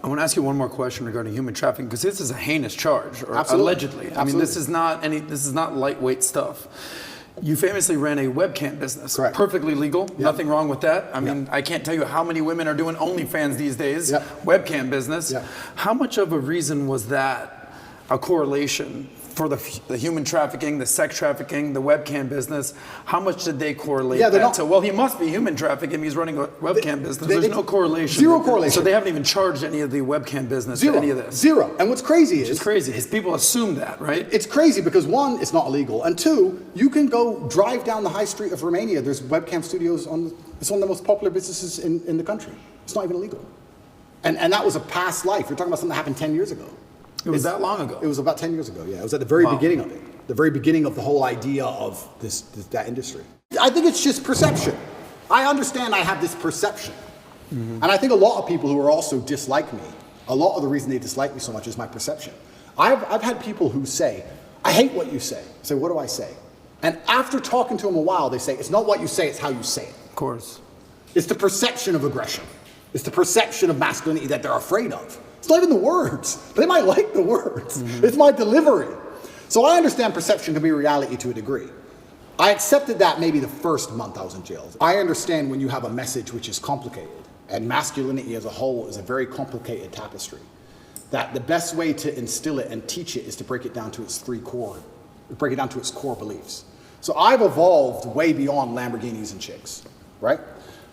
want to ask you one more question regarding human trafficking, because this is a heinous charge, or Absolutely. allegedly. I mean, this is not lightweight stuff. You famously ran a webcam business. Correct. Perfectly legal, Yep. nothing wrong with that. I mean, I can't tell you how many women are doing OnlyFans these days, Yep. webcam business. Yep. How much of a reason was that a correlation for the human trafficking, the sex trafficking, the webcam business? How much did they correlate that to? Well, he must be human trafficking, he's running a webcam business. There's no correlation. Zero correlation. So they haven't even charged any of the webcam business Zero. to any of this. Zero. And what's crazy is... It's crazy, because people assume that, right? It's crazy because one, it's not illegal, and two, you can go drive down the high street of Romania. There's webcam studios it's one of the most popular businesses in the country. It's not even illegal. And that was a past life. You're talking about something that happened 10 years ago. It was that long ago? It was about 10 years ago, yeah. It was at the very beginning of it. The very beginning of the whole idea of that industry. I think it's just perception. I understand I have this perception. And I think a lot of people who are also dislike me, a lot of the reason they dislike me so much is my perception. I've had people who say, I hate what you say. I say, what do I say? And after talking to them a while, they say, it's not what you say, it's how you say it. Of course. It's the perception of aggression. It's the perception of masculinity that they're afraid of. It's not even the words. They might like the words. It's my delivery. So I understand perception can be reality to a degree. I accepted that maybe the first month I was in jail. I understand when you have a message which is complicated, and masculinity as a whole is a very complicated tapestry, that the best way to instill it and teach it is to break it down to its core beliefs. So I've evolved way beyond Lamborghinis and chicks, right?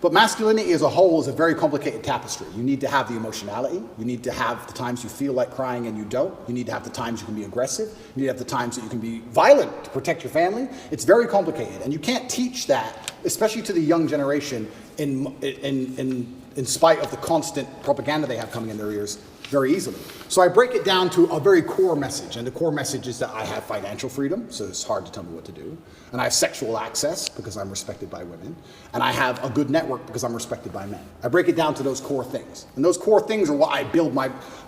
But masculinity as a whole is a very complicated tapestry. You need to have the emotionality. You need to have the times you feel like crying and you don't. You need to have the times you can be aggressive. You need to have the times that you can be violent to protect your family. It's very complicated. And you can't teach that, especially to the young generation, in spite of the constant propaganda they have coming in their ears, very easily. So I break it down to a very core message, and the core message is that I have financial freedom, so it's hard to tell me what to do, and I have sexual access because I'm respected by women, and I have a good network because I'm respected by men. I break it down to those core things, and those core things are what I build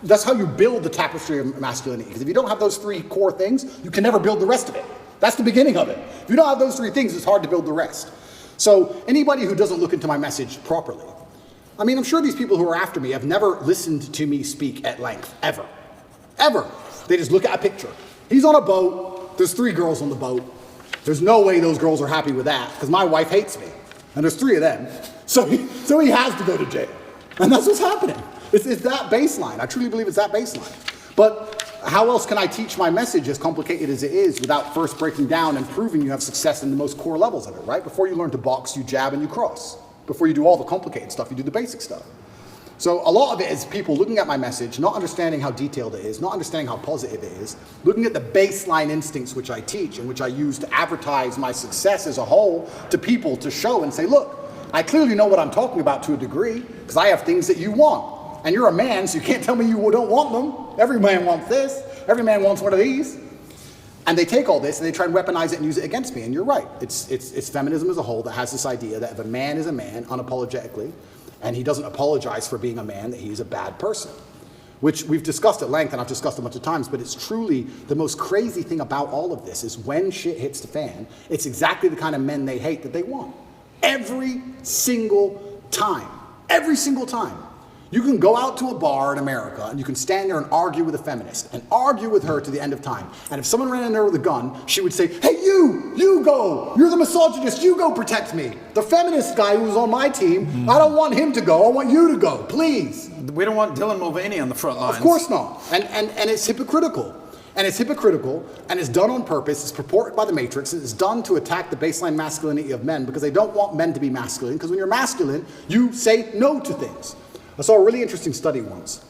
that's how you build the tapestry of masculinity, because if you don't have those three core things, you can never build the rest of it. That's the beginning of it. If you don't have those three things, it's hard to build the rest. So anybody who doesn't look into my message properly, I mean, I'm sure these people who are after me have never listened to me speak at length, ever. Ever. They just look at a picture. He's on a boat. There's 3 girls on the boat. There's no way those girls are happy with that, because my wife hates me. And there's 3 of them. So he has to go to jail. And that's what's happening. It's that baseline. I truly believe it's that baseline. But how else can I teach my message, as complicated as it is, without first breaking down and proving you have success in the most core levels of it, right? Before you learn to box, you jab and you cross. Before you do all the complicated stuff, you do the basic stuff. So a lot of it is people looking at my message, not understanding how detailed it is, not understanding how positive it is, looking at the baseline instincts which I teach and which I use to advertise my success as a whole to people to show and say, look, I clearly know what I'm talking about to a degree because I have things that you want. And you're a man, so you can't tell me you don't want them. Every man wants this. Every man wants one of these. And they take all this and they try and weaponize it and use it against me. And you're right. It's feminism as a whole that has this idea that if a man is a man unapologetically, and he doesn't apologize for being a man, that he's a bad person. Which we've discussed at length, and I've discussed a bunch of times, but it's truly the most crazy thing about all of this is when shit hits the fan, it's exactly the kind of men they hate that they want. Every single time. Every single time. You can go out to a bar in America and you can stand there and argue with a feminist and argue with her to the end of time. And if someone ran in there with a gun, she would say, hey, you go. You're the misogynist. You go protect me. The feminist guy who's on my team, I don't want him to go. I want you to go, please. We don't want Dylan Mulvaney on the front lines. Of course not. And it's hypocritical. And it's hypocritical, and it's done on purpose. It's purported by the Matrix. It's done to attack the baseline masculinity of men because they don't want men to be masculine. Because when you're masculine, you say no to things. I saw a really interesting study once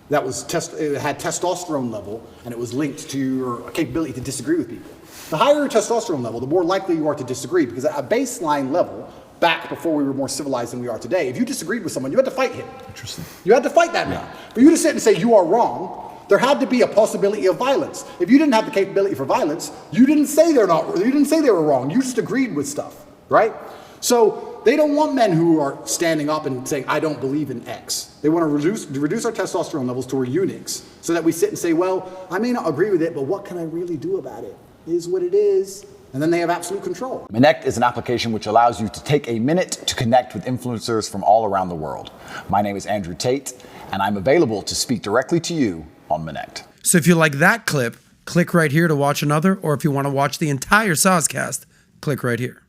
that was it had testosterone level, and it was linked to your capability to disagree with people. The higher your testosterone level, the more likely you are to disagree, because at a baseline level, back before we were more civilized than we are today, if you disagreed with someone, you had to fight him. Interesting. You had to fight that man. For you to sit and say you are wrong, there had to be a possibility of violence. If you didn't have the capability for violence, you didn't say they were wrong. You just agreed with stuff, right? So they don't want men who are standing up and saying, I don't believe in X. They want to reduce our testosterone levels to our eunuchs so that we sit and say, well, I may not agree with it, but what can I really do about it? It is what it is. And then they have absolute control. Minect is an application which allows you to take a minute to connect with influencers from all around the world. My name is Andrew Tate, and I'm available to speak directly to you on Minect. So if you like that clip, click right here to watch another, or if you want to watch the entire SOSCAST, click right here.